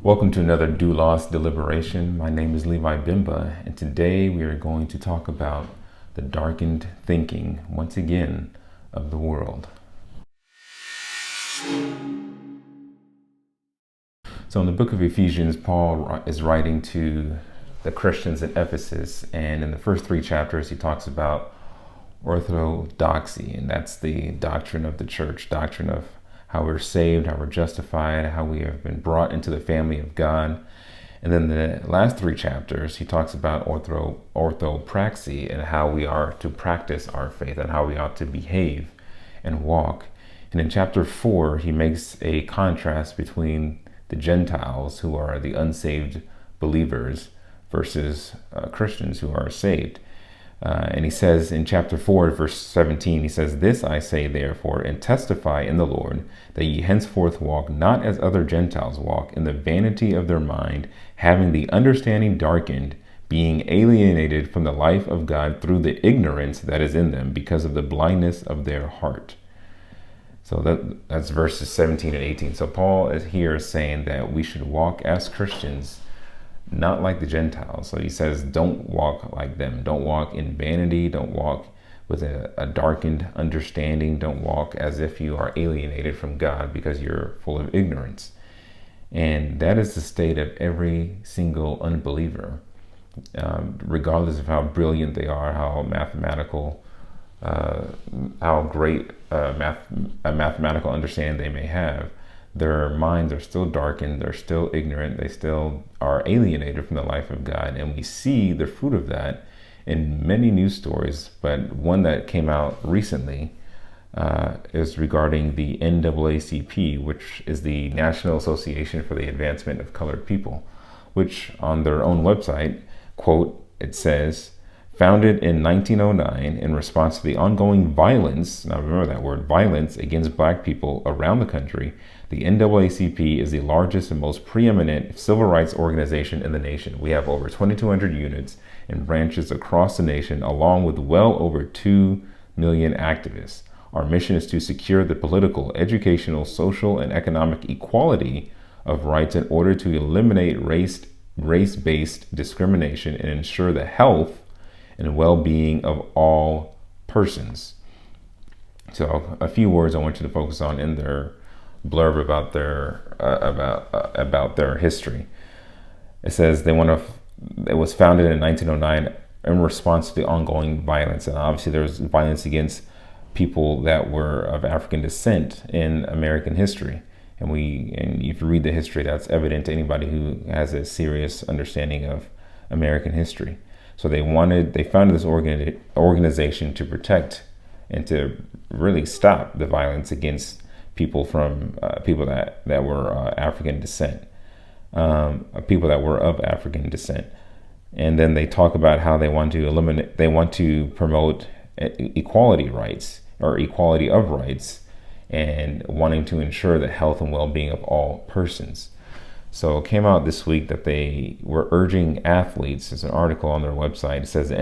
Welcome to another Doulos Deliberation. My name is Levi Bimba, and today we are going to talk about the darkened thinking, once again, of the world. So in the book of Ephesians, Paul is writing to the Christians in Ephesus, and in the first three chapters, he talks about orthodoxy, and that's the doctrine of the church, doctrine of how we're saved, how we're justified, how we have been brought into the family of God. And then the last three chapters, he talks about orthopraxy and how we are to practice our faith and how we ought to behave and walk. And in chapter 4, he makes a contrast between the Gentiles, who are the unsaved believers, versus Christians who are saved. And he says in chapter 4, verse 17, he says, "This I say, therefore, and testify in the Lord, that ye henceforth walk not as other Gentiles walk, in the vanity of their mind, having the understanding darkened, being alienated from the life of God through the ignorance that is in them, because of the blindness of their heart." So that's verses 17 and 18. So Paul is here saying that we should walk as Christians, not like the Gentiles. So he says, don't walk like them. Don't walk in vanity. Don't walk with a darkened understanding. Don't walk as if you are alienated from God because you're full of ignorance. And that is the state of every single unbeliever, regardless of how brilliant they are, how mathematical, how great a mathematical understanding they may have. Their minds are still darkened, they're still ignorant, they still are alienated from the life of God. And we see the fruit of that in many news stories, but one that came out recently is regarding the NAACP, which is the National Association for the Advancement of Colored People, which on their own website, quote, it says, "Founded in 1909 in response to the ongoing violence," now remember that word, violence, "against Black people around the country, the NAACP is the largest and most preeminent civil rights organization in the nation. We have over 2,200 units and branches across the nation, along with well over 2 million activists. Our mission is to secure the political, educational, social, and economic equality of rights in order to eliminate race-based discrimination and ensure the health and well-being of all persons." So a few words I want you to focus on in their blurb about their history. It says it was founded in 1909 in response to the ongoing violence, and obviously there was violence against people that were of African descent in American history. And if you read the history, that's evident to anybody who has a serious understanding of American history. So they founded this organization to protect and to really stop the violence against people from people that were African descent, people that were of African descent. And then they talk about how they want to promote equality rights or equality of rights, and wanting to ensure the health and well-being of all persons. So it came out this week that they were urging athletes. There's an article on their website. It says the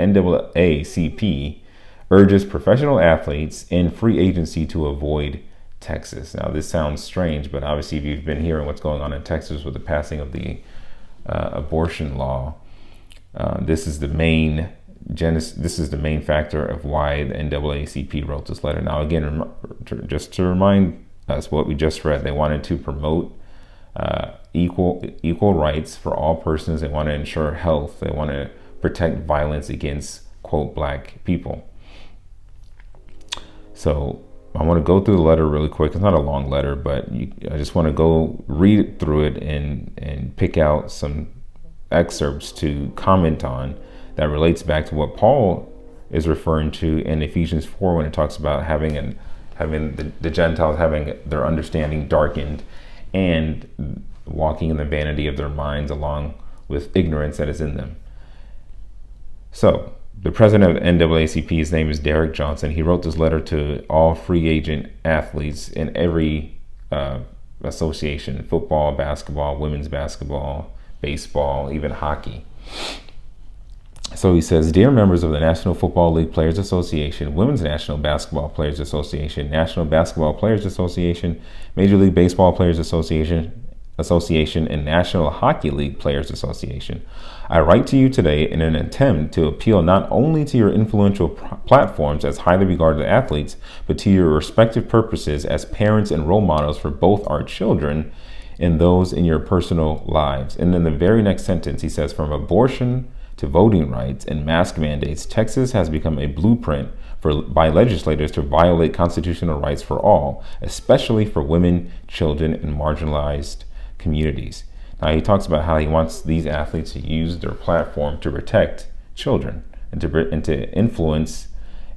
NAACP urges professional athletes in free agency to avoid Texas. Now, this sounds strange, but obviously if you've been hearing what's going on in Texas with the passing of the abortion law, this is the main factor of why the NAACP wrote this letter. Now, again, just to remind us what we just read, they wanted to promote equal rights for all persons. They want to ensure health. They want to protect violence against, quote, Black people. So I want to go through the letter really quick. It's not a long letter, but I just want to go read through it and pick out some excerpts to comment on that relates back to what Paul is referring to in Ephesians 4 when it talks about having the Gentiles having their understanding darkened and walking in the vanity of their minds along with ignorance that is in them. So the president of the NAACP, his name is Derek Johnson. He wrote this letter to all free agent athletes in every association: football, basketball, women's basketball, baseball, even hockey. So he says, "Dear members of the National Football League Players Association, Women's National Basketball Players Association, National Basketball Players Association, Major League Baseball Players Association, Association and National Hockey League Players Association. I write to you today in an attempt to appeal not only to your influential platforms as highly regarded athletes, but to your respective purposes as parents and role models for both our children and those in your personal lives. And then the very next sentence, he says, from abortion to voting rights and mask mandates, Texas has become a blueprint by legislators to violate constitutional rights for all, especially for women, children, and marginalized communities. Now, he talks about how he wants these athletes to use their platform to protect children and to influence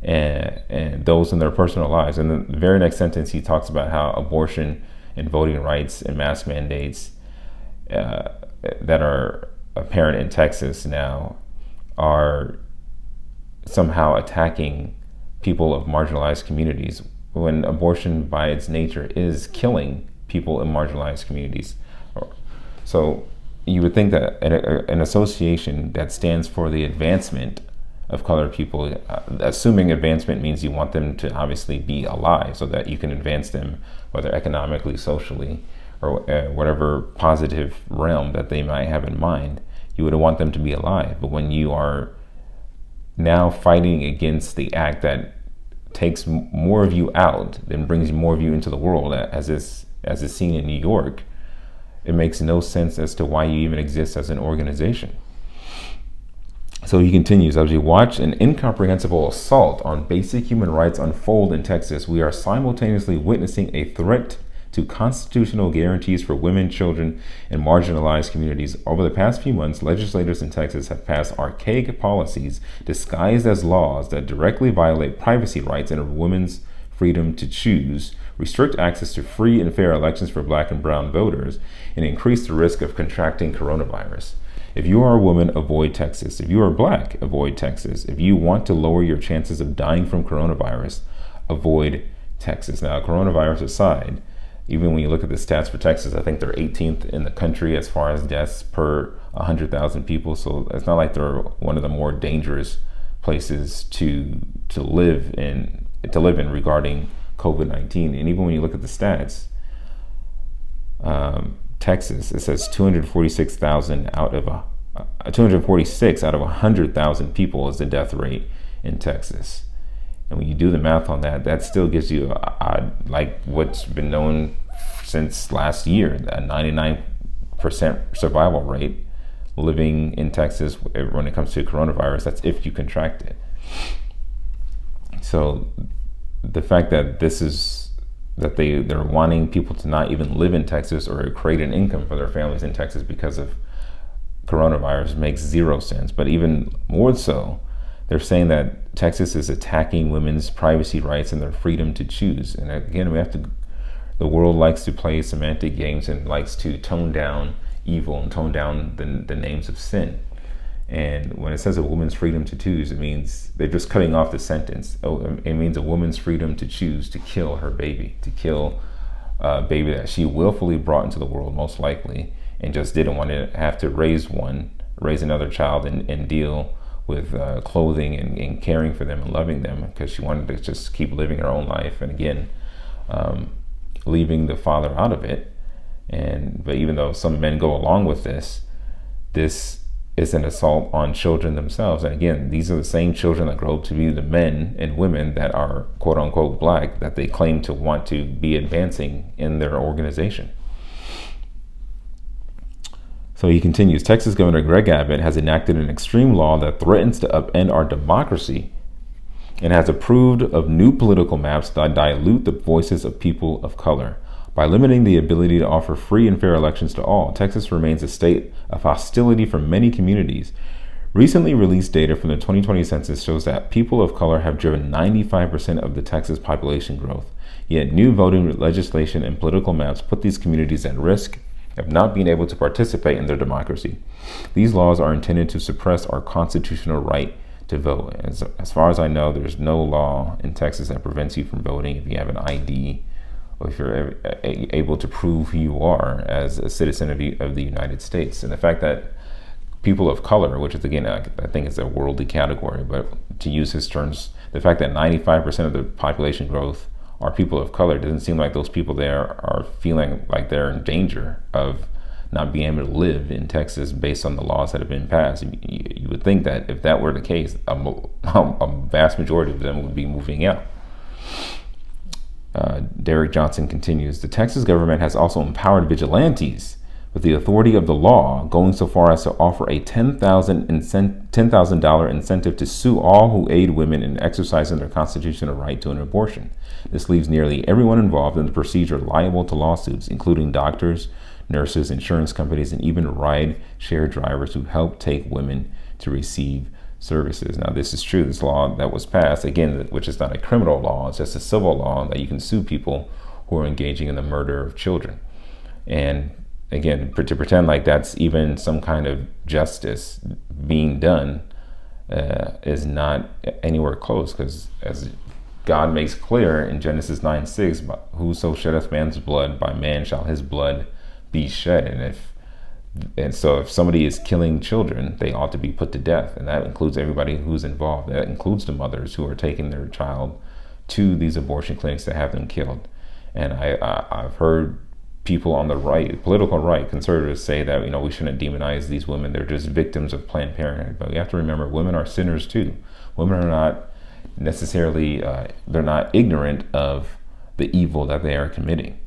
and those in their personal lives. And the very next sentence, he talks about how abortion and voting rights and mask mandates that are apparent in Texas now are somehow attacking people of marginalized communities, when abortion by its nature is killing people in marginalized communities. So you would think that an association that stands for the advancement of colored people, assuming advancement means you want them to obviously be alive so that you can advance them, whether economically, socially, or whatever positive realm that they might have in mind, you would want them to be alive. But when you are now fighting against the act that takes more of you out than brings more of you into the world, as is seen in New York, it makes no sense as to why you even exist as an organization. So he continues, as we watch an incomprehensible assault on basic human rights unfold in Texas, we are simultaneously witnessing a threat to constitutional guarantees for women, children, and marginalized communities. Over the past few months, legislators in Texas have passed archaic policies disguised as laws that directly violate privacy rights and a woman's freedom to choose, restrict access to free and fair elections for Black and brown voters, and increase the risk of contracting coronavirus. If you are a woman, avoid Texas. If you are Black, avoid Texas. If you want to lower your chances of dying from coronavirus, avoid Texas. Now, coronavirus aside, even when you look at the stats for Texas, I think they're 18th in the country as far as deaths per 100,000 people. So it's not like they're one of the more dangerous places to live in regarding COVID-19. And even when you look at the stats, Texas, it says 246 out of 100,000 people is the death rate in Texas. And when you do the math on that, that still gives you like what's been known since last year, a 99% survival rate living in Texas when it comes to coronavirus. That's if you contract it. So the fact that they're wanting people to not even live in Texas or create an income for their families in Texas because of coronavirus makes zero sense. But even more so, they're saying that Texas is attacking women's privacy rights and their freedom to choose. And again, the world likes to play semantic games and likes to tone down evil and tone down the names of sin. And when it says a woman's freedom to choose, it means they're just cutting off the sentence. It means a woman's freedom to choose to kill her baby, to kill a baby that she willfully brought into the world, most likely, and just didn't want to have to raise another child and deal with clothing and caring for them and loving them, because she wanted to just keep living her own life. And again, leaving the father out of it. But even though some men go along with this is an assault on children themselves. And again, these are the same children that grow up to be the men and women that are quote unquote Black, that they claim to want to be advancing in their organization. So he continues, Texas Governor Greg Abbott has enacted an extreme law that threatens to upend our democracy and has approved of new political maps that dilute the voices of people of color. By limiting the ability to offer free and fair elections to all, Texas remains a state of hostility for many communities. Recently released data from the 2020 census shows that people of color have driven 95% of the Texas population growth. Yet new voting legislation and political maps put these communities at risk of not being able to participate in their democracy. These laws are intended to suppress our constitutional right to vote. As far as I know, there's no law in Texas that prevents you from voting if you have an ID, or if you're able to prove who you are as a citizen of the United States. And the fact that people of color, which is again, I think is a worldly category, but to use his terms, the fact that 95% of the population growth are people of color. It doesn't seem like those people there are feeling like they're in danger of not being able to live in Texas based on the laws that have been passed. You would think that if that were the case, a vast majority of them would be moving out. Derek Johnson continues, the Texas government has also empowered vigilantes with the authority of the law, going so far as to offer a $10,000 incentive to sue all who aid women in exercising their constitutional right to an abortion. This leaves nearly everyone involved in the procedure liable to lawsuits, including doctors, nurses, insurance companies, and even ride-share drivers who help take women to receive services. Now, this is true. This law that was passed, again, which is not a criminal law, it's just a civil law that you can sue people who are engaging in the murder of children. And again, to pretend like that's even some kind of justice being done is not anywhere close, because as God makes clear in Genesis 9:6, whoso sheddeth man's blood, by man shall his blood be shed. And so if somebody is killing children, they ought to be put to death. And that includes everybody who's involved. That includes the mothers who are taking their child to these abortion clinics to have them killed. And I've heard people on the right, political right, conservatives, say that, we shouldn't demonize these women. They're just victims of Planned Parenthood. But we have to remember, women are sinners too. Women are not necessarily, they're not ignorant of the evil that they are committing.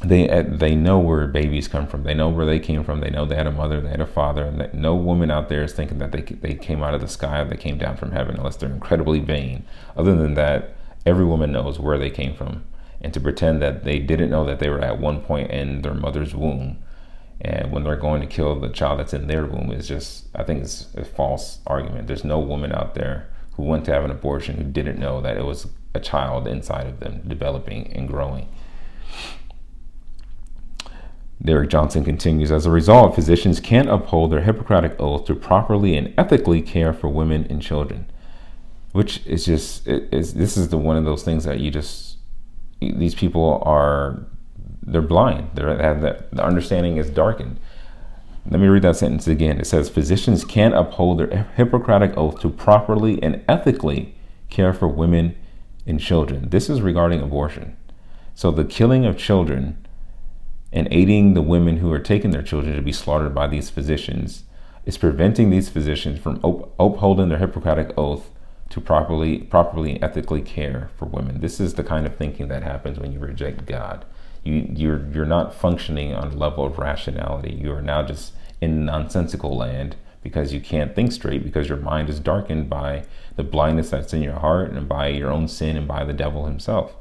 They know where babies come from. They know where they came from. They know they had a mother, they had a father, and that no woman out there is thinking that they came out of the sky, or they came down from heaven, unless they're incredibly vain. Other than that, every woman knows where they came from. And to pretend that they didn't know that they were at one point in their mother's womb, and when they're going to kill the child that's in their womb, is just, I think it's a false argument. There's no woman out there who went to have an abortion who didn't know that it was a child inside of them developing and growing. Derek Johnson continues, as a result, physicians can't uphold their Hippocratic oath to properly and ethically care for women and children, which is just, this is one of those things that these people they're blind. The understanding is darkened. Let me read that sentence again. It says, physicians can't uphold their Hippocratic oath to properly and ethically care for women and children. This is regarding abortion. So the killing of children and aiding the women who are taking their children to be slaughtered by these physicians is preventing these physicians from upholding their Hippocratic oath to properly and ethically care for women. This is the kind of thinking that happens when you reject God. You're not functioning on a level of rationality. You are now just in nonsensical land because you can't think straight, because your mind is darkened by the blindness that's in your heart and by your own sin and by the devil himself.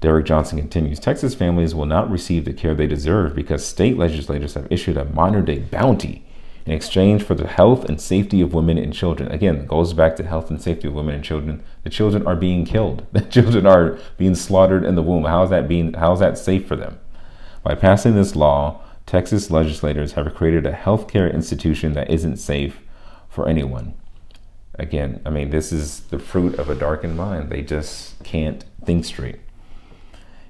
Derek Johnson continues, Texas families will not receive the care they deserve because state legislators have issued a modern-day bounty in exchange for the health and safety of women and children. Again, it goes back to health and safety of women and children. The children are being killed. The children are being slaughtered in the womb. How is that safe for them? By passing this law, Texas legislators have created a healthcare institution that isn't safe for anyone. Again, this is the fruit of a darkened mind. They just can't think straight.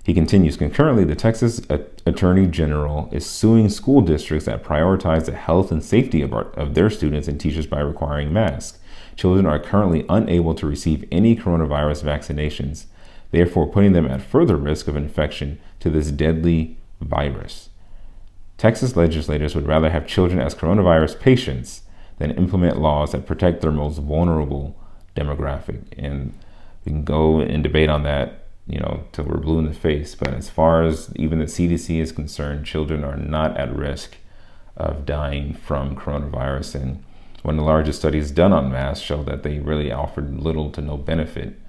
He continues, concurrently, the Texas Attorney General is suing school districts that prioritize the health and safety of their students and teachers by requiring masks. Children are currently unable to receive any coronavirus vaccinations, therefore putting them at further risk of infection to this deadly virus. Texas legislators would rather have children as coronavirus patients than implement laws that protect their most vulnerable demographic. And we can go and debate on that till we're blue in the face. But as far as even the CDC is concerned, children are not at risk of dying from coronavirus. And one of the largest studies done on masks showed that they really offered little to no benefit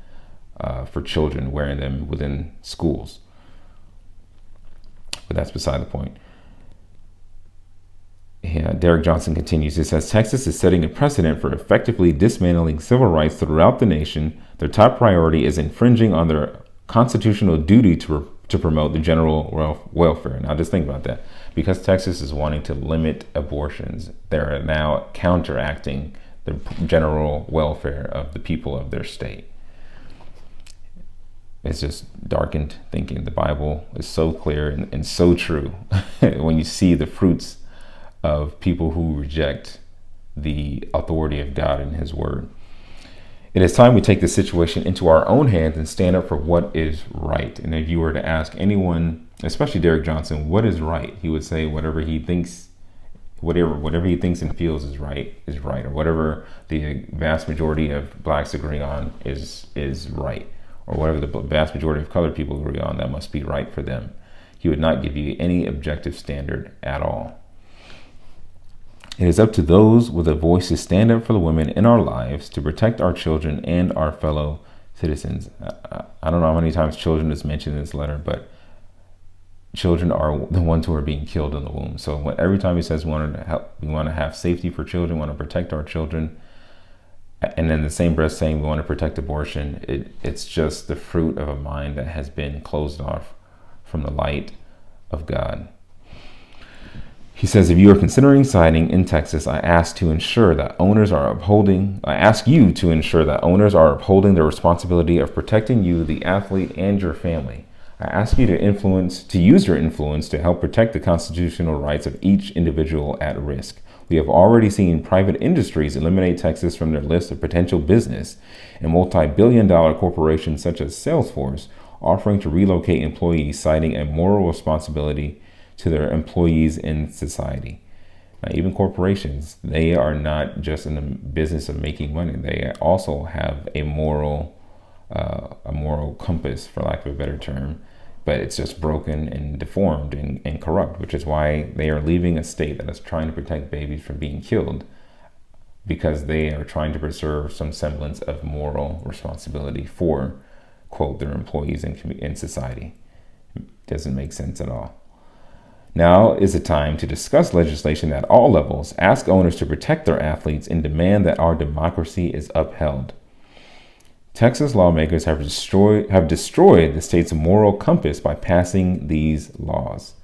for children wearing them within schools. But that's beside the point. Yeah, Derek Johnson continues. He says, Texas is setting a precedent for effectively dismantling civil rights throughout the nation. Their top priority is infringing on their constitutional duty to promote the general welfare. Now just think about that. Because Texas is wanting to limit abortions, they're now counteracting the general welfare of the people of their state. It's just darkened thinking. The Bible is so clear and so true when you see the fruits of people who reject the authority of God and his word. It is time we take the situation into our own hands and stand up for what is right. And if you were to ask anyone, especially Derek Johnson, what is right, he would say whatever he thinks and feels is right, or whatever the vast majority of blacks agree on is right, or whatever the vast majority of colored people agree on, that must be right for them. He would not give you any objective standard at all. It is up to those with a voice to stand up for the women in our lives, to protect our children and our fellow citizens. I don't know how many times children is mentioned in this letter, but children are the ones who are being killed in the womb. So every time he says we want to have safety for children, we want to protect our children, and then the same breath saying we want to protect abortion, it's just the fruit of a mind that has been closed off from the light of God. He says, if you are considering signing in Texas, I ask you to ensure that owners are upholding the responsibility of protecting you, the athlete, and your family. I ask you to use your influence to help protect the constitutional rights of each individual at risk. We have already seen private industries eliminate Texas from their list of potential business, and multi-billion-dollar corporations such as Salesforce offering to relocate employees, citing a moral responsibility to their employees in society. Now, even corporations, they are not just in the business of making money. They also have a moral compass, for lack of a better term, but it's just broken and deformed and corrupt, which is why they are leaving a state that is trying to protect babies from being killed, because they are trying to preserve some semblance of moral responsibility for, quote, their employees in society. Doesn't make sense at all. Now is the time to discuss legislation at all levels, ask owners to protect their athletes, and demand that our democracy is upheld. Texas lawmakers have destroyed the state's moral compass by passing these laws.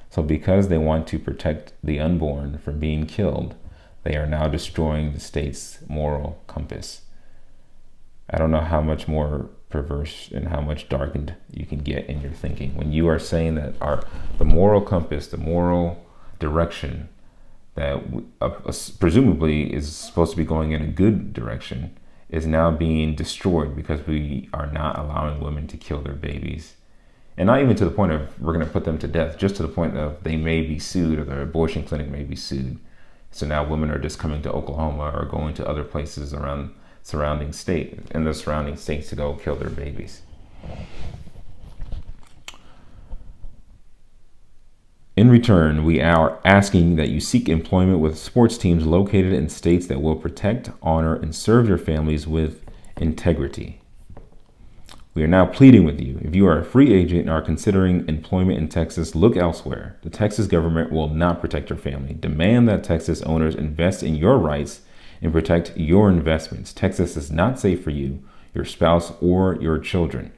So because they want to protect the unborn from being killed, they are now destroying the state's moral compass. I don't know how much more perverse and how much darkened you can get in your thinking when you are saying that the moral compass, the moral direction that presumably is supposed to be going in a good direction, is now being destroyed because we are not allowing women to kill their babies. And not even to the point of we're going to put them to death, just to the point of they may be sued, or their abortion clinic may be sued. So now women are just coming to Oklahoma or going to other places around the surrounding states to go kill their babies. In return, we are asking that you seek employment with sports teams located in states that will protect, honor, and serve your families with integrity. We are now pleading with you. If you are a free agent and are considering employment in Texas, look elsewhere. The Texas government will not protect your family. Demand that Texas owners invest in your rights and protect your investments. Texas is not safe for you, your spouse, or your children.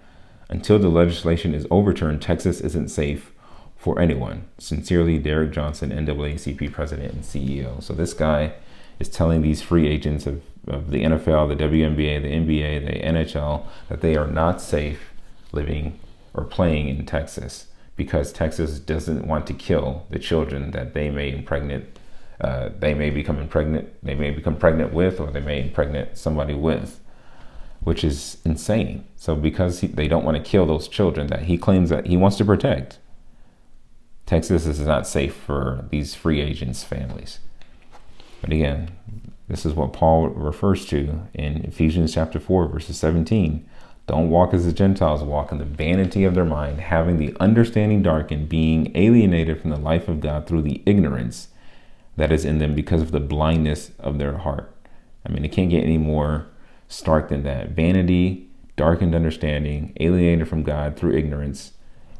Until the legislation is overturned, Texas isn't safe for anyone. Sincerely, Derek Johnson, NAACP president and CEO. So this guy is telling these free agents of the NFL, the WNBA, the NBA, the NHL, that they are not safe living or playing in Texas, because Texas doesn't want to kill the children that they may become pregnant with, or they may impregnate somebody with, which is insane. So because they don't want to kill those children that he claims that he wants to protect, Texas is not safe for these free agents' families. But again, this is what Paul refers to in Ephesians chapter 4, verses 17. Don't walk as the Gentiles walk, in the vanity of their mind, having the understanding darkened, being alienated from the life of God through the ignorance that is in them because of the blindness of their heart. I mean, it can't get any more stark than that. Vanity, darkened understanding, alienated from God through ignorance,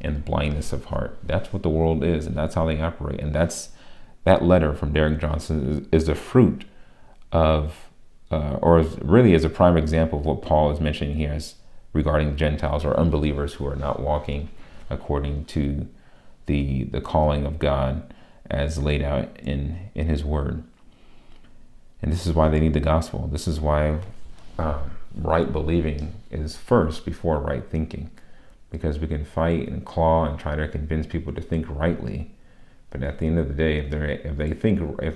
and blindness of heart. That's what the world is, and that's how they operate. And that letter from Derek Johnson is the fruit of, really is a prime example of what Paul is mentioning here as regarding Gentiles or unbelievers who are not walking according to the calling of God as laid out in his word. And this is why they need the gospel. This is why right believing is first before right thinking, because we can fight and claw and try to convince people to think rightly, but at the end of the day, if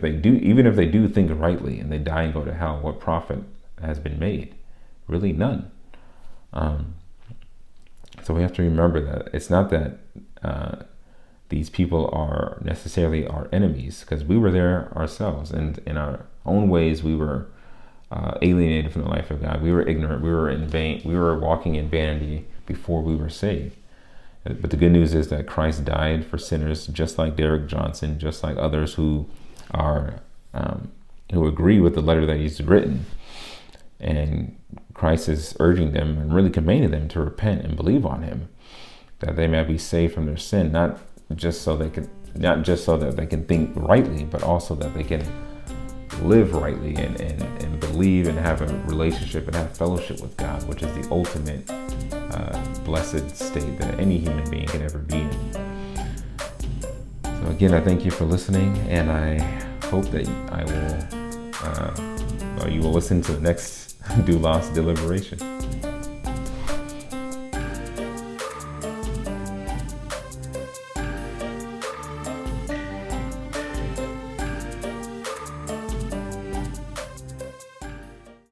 they do think rightly and they die and go to hell, what profit has been made? really none. So we have to remember that it's not that these people are necessarily our enemies, because we were there ourselves, and in our own ways we were alienated from the life of God. We were ignorant. We were in vain. We were walking in vanity before we were saved. But the good news is that Christ died for sinners, just like Derek Johnson, just like others who are who agree with the letter that he's written. And Christ is urging them and really commanding them to repent and believe on him, that they may be saved from their sin, not just so that they can think rightly, but also that they can live rightly and believe and have a relationship and have fellowship with God, which is the ultimate blessed state that any human being can ever be in. So again, I thank you for listening, and I hope that you will listen to the next Doulos Deliberation.